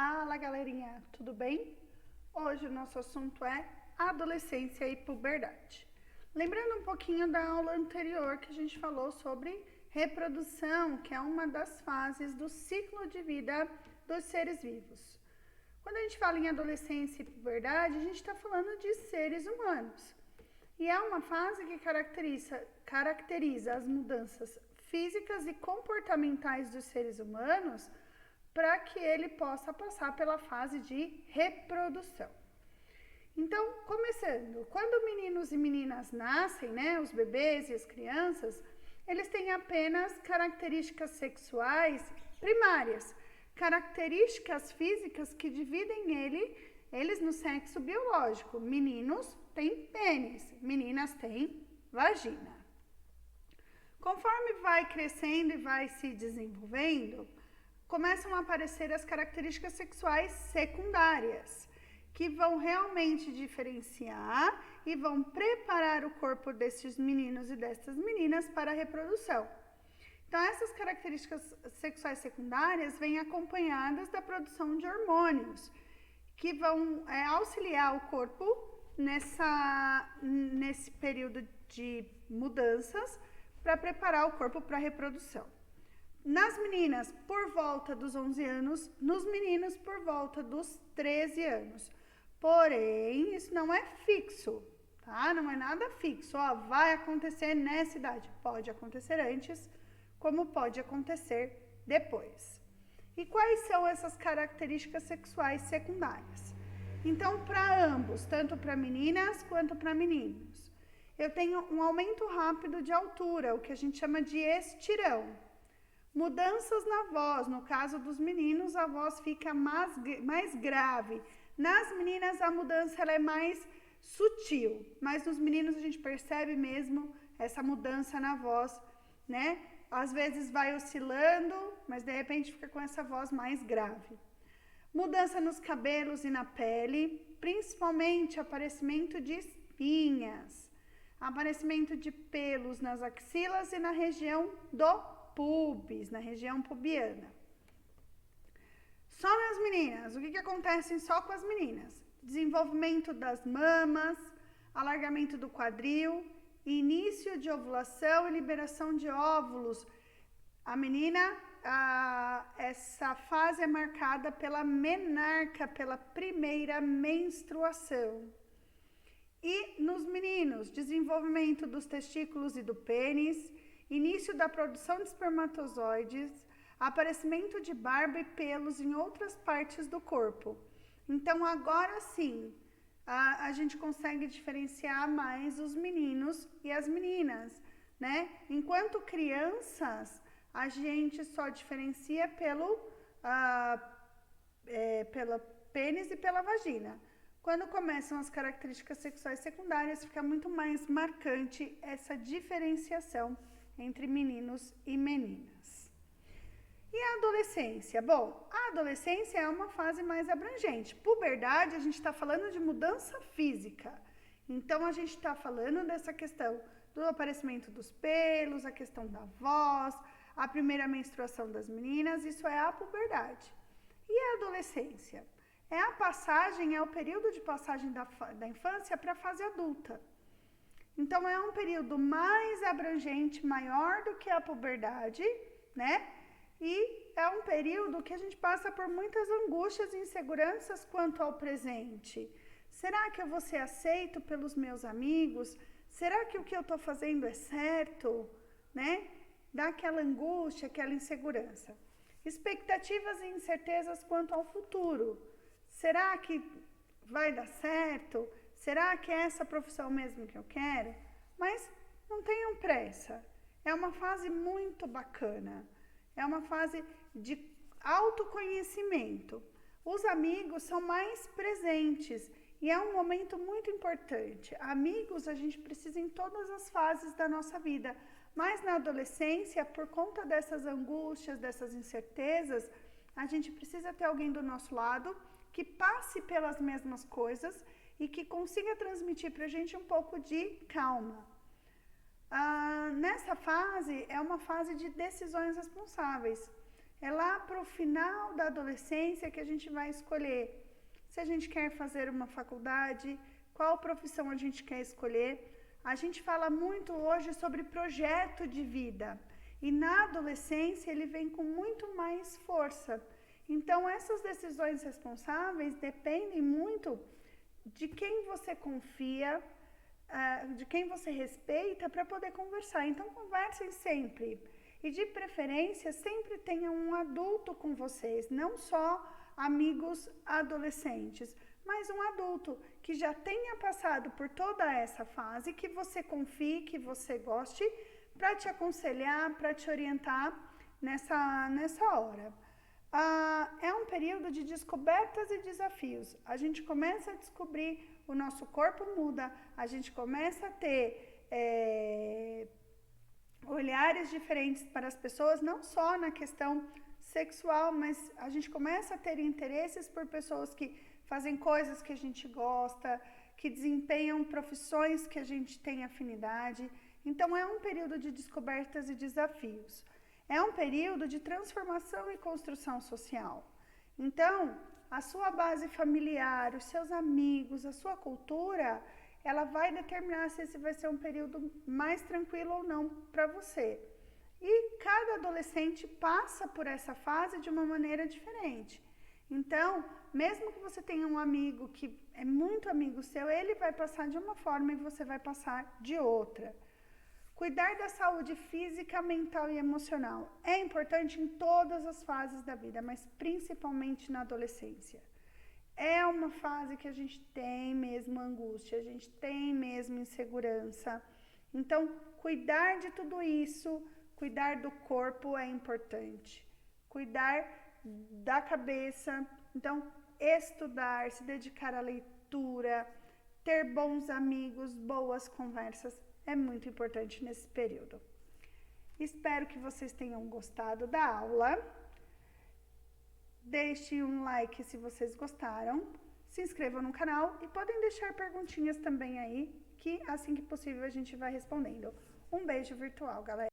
Fala galerinha, tudo bem? Hoje o nosso assunto é adolescência e puberdade. Lembrando um pouquinho da aula anterior que a gente falou sobre reprodução, que é uma das fases do ciclo de vida dos seres vivos. Quando a gente fala em adolescência e puberdade, a gente está falando de seres humanos. E é uma fase que caracteriza as mudanças físicas e comportamentais dos seres humanos para que ele possa passar pela fase de reprodução. Então, começando, quando meninos e meninas nascem, os bebês e as crianças, eles têm apenas características sexuais primárias, características físicas que dividem eles no sexo biológico. Meninos têm pênis, meninas têm vagina. Conforme vai crescendo e vai se desenvolvendo, começam a aparecer as características sexuais secundárias, que vão realmente diferenciar e vão preparar o corpo desses meninos e dessas meninas para a reprodução. Então, essas características sexuais secundárias vêm acompanhadas da produção de hormônios, que vão auxiliar o corpo nesse período de mudanças para preparar o corpo para a reprodução. Nas meninas, por volta dos 11 anos, nos meninos, por volta dos 13 anos. Porém, isso não é fixo, tá? Não é nada fixo. Vai acontecer nessa idade. Pode acontecer antes, como pode acontecer depois. E quais são essas características sexuais secundárias? Então, para ambos, tanto para meninas quanto para meninos, eu tenho um aumento rápido de altura, o que a gente chama de estirão. Mudanças na voz, no caso dos meninos, a voz fica mais grave. Nas meninas, a mudança ela é mais sutil, mas nos meninos a gente percebe mesmo essa mudança na voz, Às vezes vai oscilando, mas de repente fica com essa voz mais grave. Mudança nos cabelos e na pele, principalmente aparecimento de espinhas, aparecimento de pelos nas axilas e na região do pubis, na região pubiana. Só nas meninas, o que acontece só com as meninas? Desenvolvimento das mamas, alargamento do quadril, início de ovulação e liberação de óvulos. A menina, essa fase é marcada pela menarca, pela primeira menstruação. E nos meninos, desenvolvimento dos testículos e do pênis, início da produção de espermatozoides, aparecimento de barba e pelos em outras partes do corpo. Então, agora sim, a gente consegue diferenciar mais os meninos e as meninas, Enquanto crianças, a gente só diferencia pela pênis e pela vagina. Quando começam as características sexuais secundárias, fica muito mais marcante essa diferenciação entre meninos e meninas. E a adolescência? Bom, a adolescência é uma fase mais abrangente. Puberdade, a gente está falando de mudança física. Então, a gente está falando dessa questão do aparecimento dos pelos, a questão da voz, a primeira menstruação das meninas, isso é a puberdade. E a adolescência? É o período de passagem da infância para a fase adulta. Então, é um período mais abrangente, maior do que a puberdade, E é um período que a gente passa por muitas angústias e inseguranças quanto ao presente. Será que eu vou ser aceito pelos meus amigos? Será que o que eu estou fazendo é certo? Dá aquela angústia, aquela insegurança. Expectativas e incertezas quanto ao futuro. Será que vai dar certo? Será que é essa profissão mesmo que eu quero? Mas não tenham pressa. É uma fase muito bacana. É uma fase de autoconhecimento. Os amigos são mais presentes e é um momento muito importante. Amigos a gente precisa em todas as fases da nossa vida. Mas na adolescência, por conta dessas angústias, dessas incertezas, a gente precisa ter alguém do nosso lado que passe pelas mesmas coisas e que consiga transmitir para a gente um pouco de calma. Nessa fase, é uma fase de decisões responsáveis. É lá para o final da adolescência que a gente vai escolher se a gente quer fazer uma faculdade, qual profissão a gente quer escolher. A gente fala muito hoje sobre projeto de vida e na adolescência ele vem com muito mais força. Então, essas decisões responsáveis dependem muito de quem você confia, de quem você respeita para poder conversar. Então, conversem sempre. E de preferência, sempre tenham um adulto com vocês, não só amigos adolescentes, mas um adulto que já tenha passado por toda essa fase, que você confie, que você goste, para te aconselhar, para te orientar nessa hora. É um período de descobertas e desafios. A gente começa a descobrir, o nosso corpo muda, a gente começa a ter olhares diferentes para as pessoas, não só na questão sexual, mas a gente começa a ter interesses por pessoas que fazem coisas que a gente gosta, que desempenham profissões que a gente tem afinidade. Então, é um período de descobertas e desafios. É um período de transformação e construção social. Então, a sua base familiar, os seus amigos, a sua cultura, ela vai determinar se esse vai ser um período mais tranquilo ou não para você. E cada adolescente passa por essa fase de uma maneira diferente. Então, mesmo que você tenha um amigo que é muito amigo seu, ele vai passar de uma forma e você vai passar de outra. Cuidar da saúde física, mental e emocional é importante em todas as fases da vida, mas principalmente na adolescência. É uma fase que a gente tem mesmo angústia, a gente tem mesmo insegurança. Então, cuidar de tudo isso, cuidar do corpo é importante. Cuidar da cabeça, então, estudar, se dedicar à leitura, ter bons amigos, boas conversas, é muito importante nesse período. Espero que vocês tenham gostado da aula. Deixe um like se vocês gostaram, se inscrevam no canal e podem deixar perguntinhas também aí, que assim que possível a gente vai respondendo. Um beijo virtual, galera!